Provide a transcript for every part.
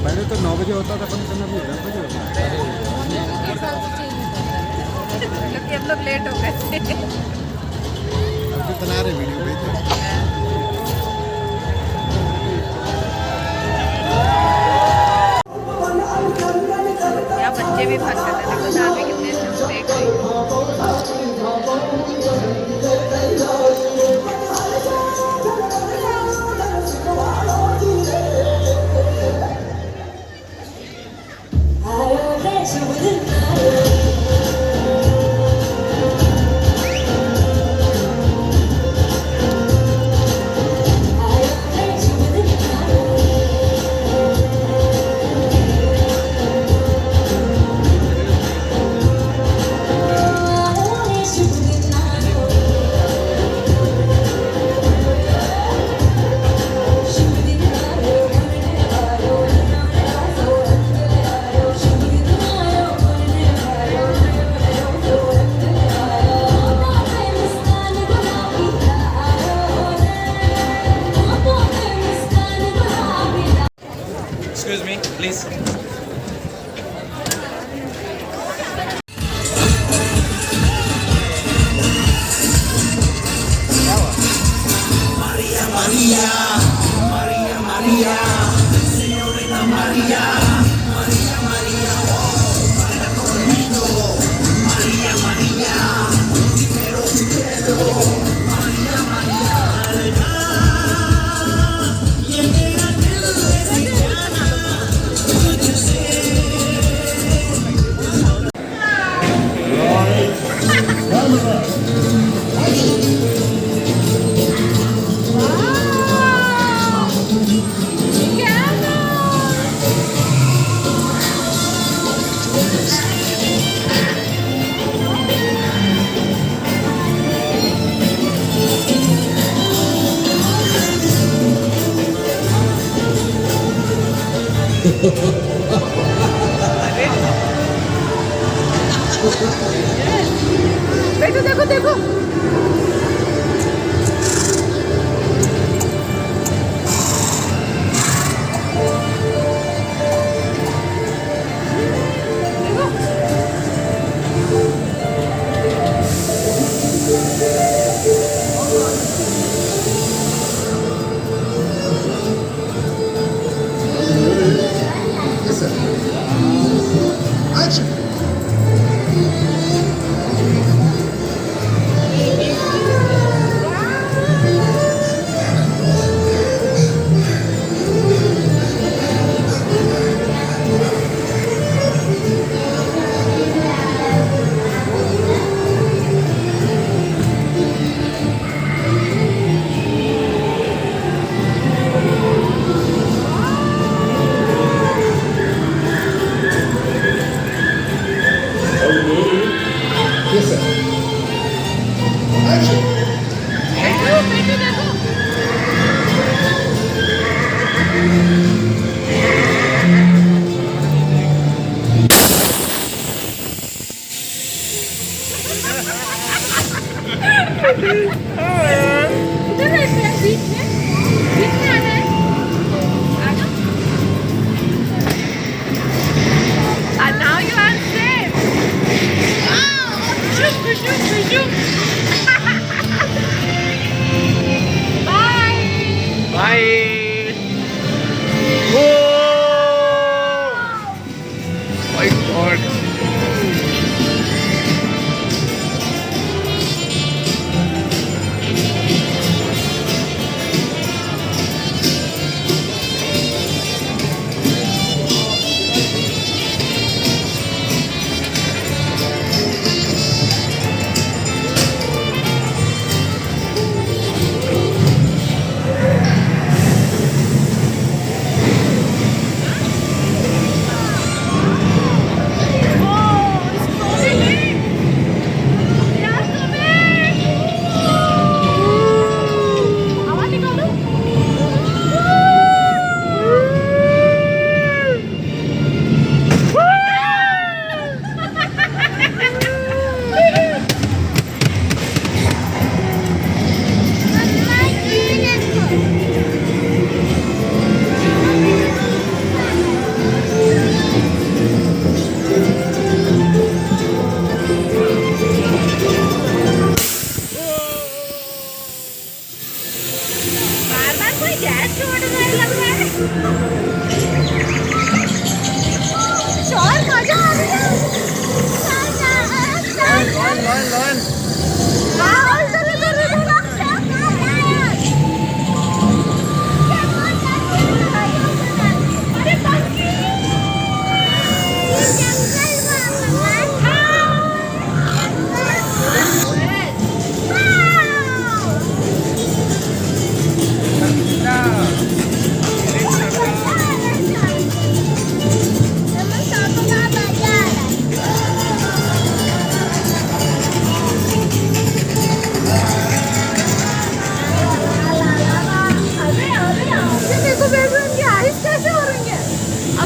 पहले तो 9 बजे होता था फंक्शन, अभी 10 बजे होता है। क्योंकि हम लोग लेट हो गए थे। अब भी बना रहे वीडियो भेज। यहाँ बच्चे भी भाग रहे थे, देखो दादी कितने अच्छे से देख रही Excuse me, please. देखो देखो देखो।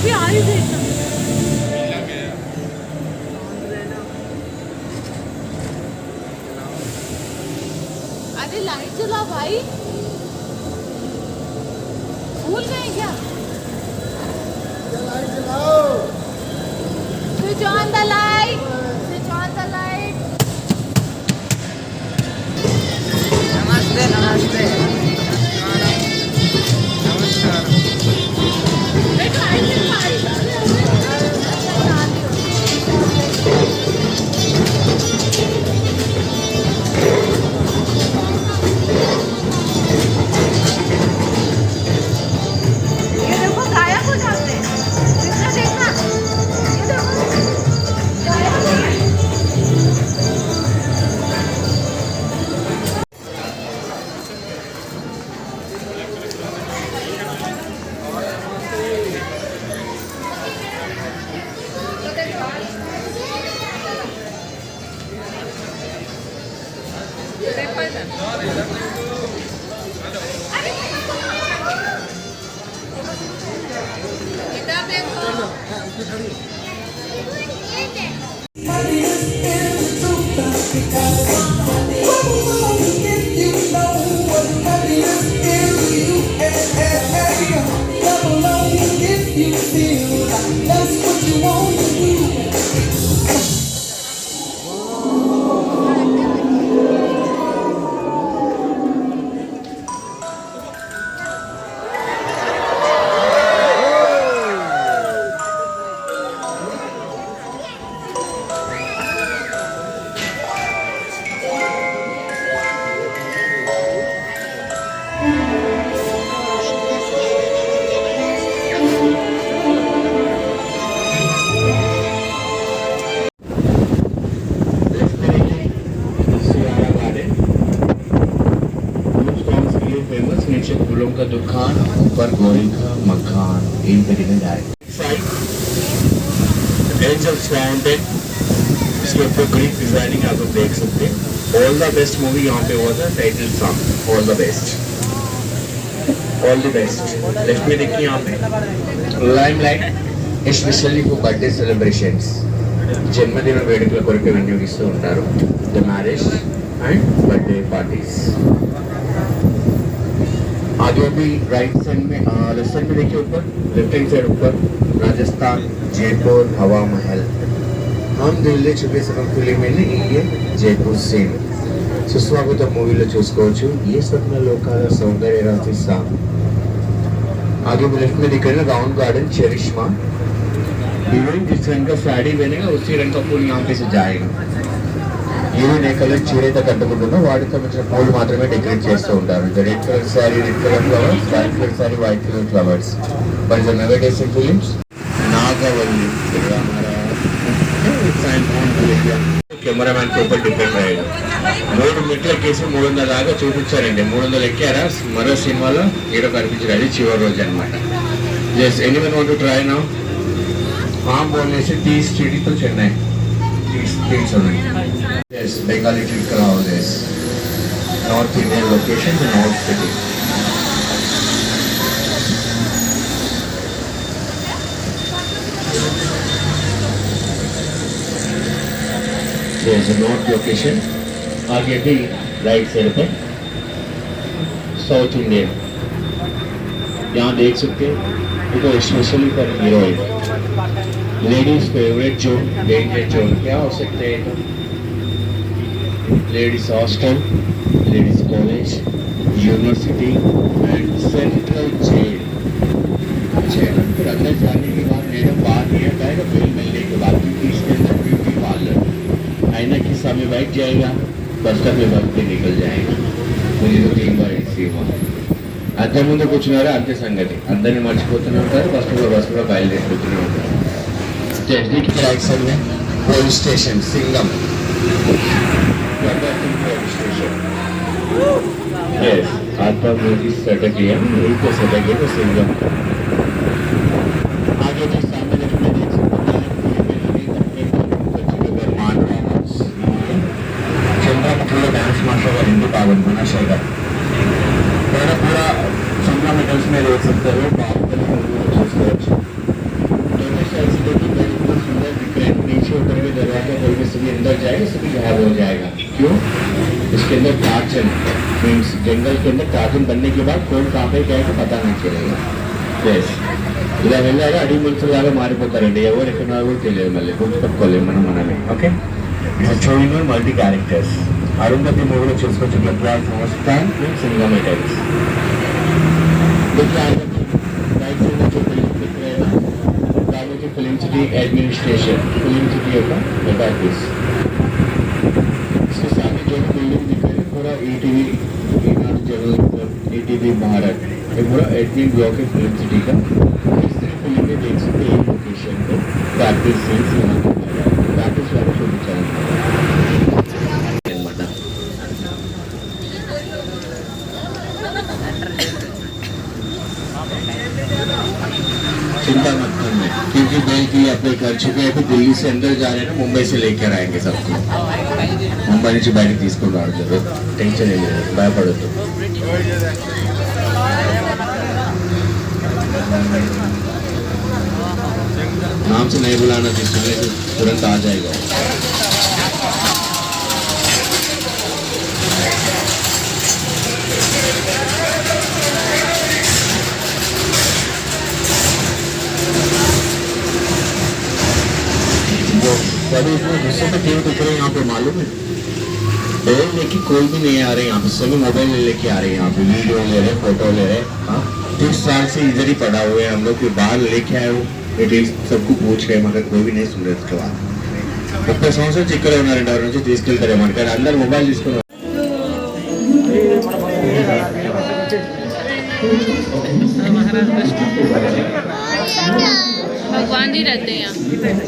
अभी आ रही थी एकदम। अरे लाइट चला भाई, भूल गए क्या? Switch on the light. Switch on the light. नमस्ते नमस्ते नमस्कार। एक लाइट से खाई ये देखो गायब हो जाते हैं। देखना देखना, ये देखो गायब हो गए। इधर देखो। फेमस नीचे फूलों का दुकान, ऊपर गोरी का मकान, इन तरीके जाए एंजल्स फाउंटेन, इसके ऊपर ग्रीक डिजाइनिंग आप लोग देख सकते हैं। ऑल द बेस्ट मूवी यहाँ पे हुआ था, title song all the best, all the best. Left में देखिए यहाँ पे limelight specially for birthday celebrations, జన్మదిన వేడుకల కొరకు వినియోగిస్తూ ఉంటారు। The marriage and birthday parties. आगे भी राइट साइड में लेफ्ट साइड में देखिए ऊपर, लेफ्ट हैंड साइड ऊपर राजस्थान जयपुर हवा महल हम ఢిల్లీ చూపేసిన film India Jaipur scene Suswagatha మూవీలో చూసుకోవచ్చు। ये स्वप्न लोकाల सौंदर्य राशि सा। आगे लेफ्ट में दिख रहा है राउंड गार्डन चेरिश्मा। हीरोइन जिस रंग का साड़ी पहनेगा उसी रंग का फूल यहाँ पे से जाएगा। हीरोइन ఏ కలర్ చీరైతే కట్టుకుంటుందో వాటికి సంబంధించిన పూలు మాత్రమే డెకరేట్ చేస్తూ ఉంటారు। Red colour sorry red colour flowers, white colour sorry white colour flowers. But the never days in films नागवल्ली cameraman కి ऊपर డిపెండ్ అయ్యాడు। 3 మెట్ల కేసి 300 దాకా చూపించారండి। 300 ఎక్కారా మరో సినిమాలో హీరో కనిపించారు। అది చివరి రోజు అన్నమాట। Just anyone want to try now? हाँ बोलने से 30 सीढ़ी तो Chennai 30 yes Bengali typical houses, North Indian location in North City। there's a north location। आगे भी राइट साइड पे साउथ इंडियन यहाँ देख सकते हैं। ये तो specially for heroine ladies favourite zone, danger zone क्या हो सकते हैं? तो ladies hostel, ladies college, university and central jail. फिर अंदर जाने के बाद मैडम बाहर नहीं जाएगा, बिल मिलने के बाद इसके अंदर ब्यूटी पार्लर आईना के सामने बैठ जाएगा, बस स्टॉप में बैठ के निकल जाएगा। मुझे तो 3 बार ऐसी हुआ। అద్దం ముందు కూర్చున్నారా అంతే సంగతి, అందరిని మర్చిపోతూనే ఉంటారు, బస్ కూడా బయలుదేరిపోతూనే ఉంటారు। टेक्निक राइट साइड में पुलिस स्टेशन सिंगम, यस आता मूवी सटक लिया उनको सटक गया तो सिंगम। आगे जो सामने देखने देख सकते हैं चंद्रमुखी डांस मास्टर का हिंदी पावन गुना शेखर पूरा 15 मीटर्स में देख सकते हो। उसके अंदर कार्टून बनने के बाद कौन कहाँ पे क्या है पता नहीं चलेगा. Yes. ఇలా వెళ్ళాక అడిగి మనుషులాగా మారిపోతారండి. ఎవరు ఎక్కడ కూడా తెలియదు, మళ్ళీ గుర్తుపెట్టుకోలేము మనమే. Okay, showing multi characters. Arundhati మూవీలో చూసుకోవచ్చు. నమస్కారం సింగమే times film city administration, film city యొక్క हेड ऑफिस. इसके सामने जो बिल्डिंग दिख रही है पूरा ETV, Eenadu journalism, ETV Bharat, ये पूरा एडमिन ब्लॉक है फिल्म सिटी का. इस तरह फिल्म में देख सकते हैं लोकेशन पे प्रैक्टिस सीन्स यहाँ पे प्रैक्टिस वाला शूटिंग चल रहा चिंता मत करना, क्योंकि बैंक ये अप्लाई कर चुके हैं. दिल्ली से अंदर जा रहे हैं ना, मुंबई से लेकर आएंगे सबको. मुंबई నుంచి బయటకు తీసుకొని రావడం. టెన్షన్ ఏం లేదు, భయపడద్దు. नाम से नहीं बुलाना, जिसमें तुरंत आ जाएगा. अभी इतने गुस्से में क्यों दिख रहे हैं यहाँ पे मालूम है? मोबाइल लेके कोई भी नहीं आ रहे यहाँ पे, सभी मोबाइल लेके आ रहे हैं यहाँ पे, वीडियो ले रहे, फोटो ले रहे. हाँ, 30 साल से इधर ही पड़ा हुए हैं हम लोग के. बाहर लेके आए हो डिटेल्स सबको पूछ रहे, मगर कोई भी नहीं सुन रहे. उसके बाद 30 సంవత్సరాలు ఇక్కడ ఉన్నారండి, ఎవరి నుంచి తీసుకెళ్తారేమో కానీ అందరు మొబైల్ తీసుకున్నారు. भगवान जी रहते हैं यहाँ. ఇదేంటి?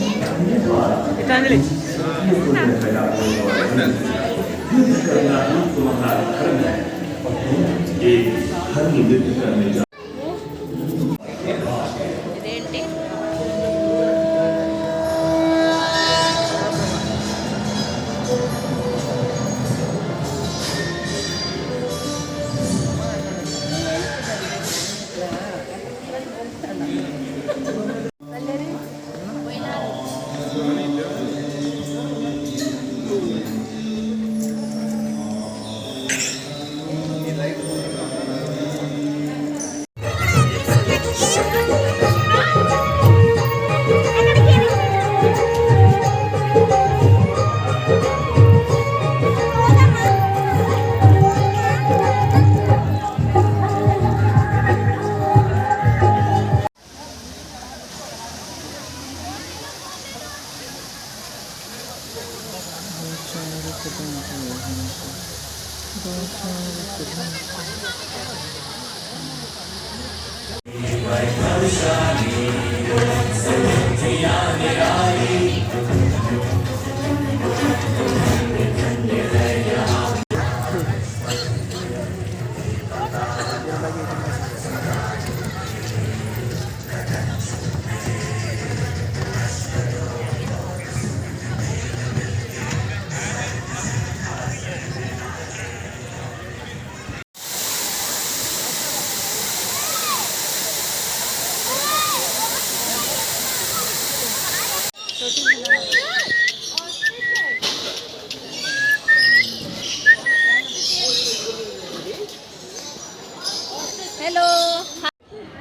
हेलो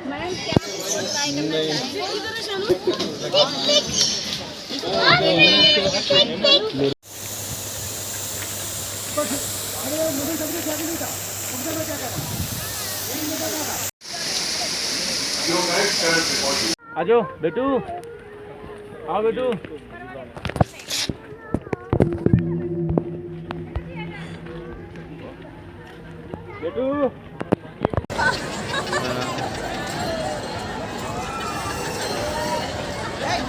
मैडम, क्या ट्राई करना चाहेंगे? आजो बेटू, आओ बेटू. बेटू Hey,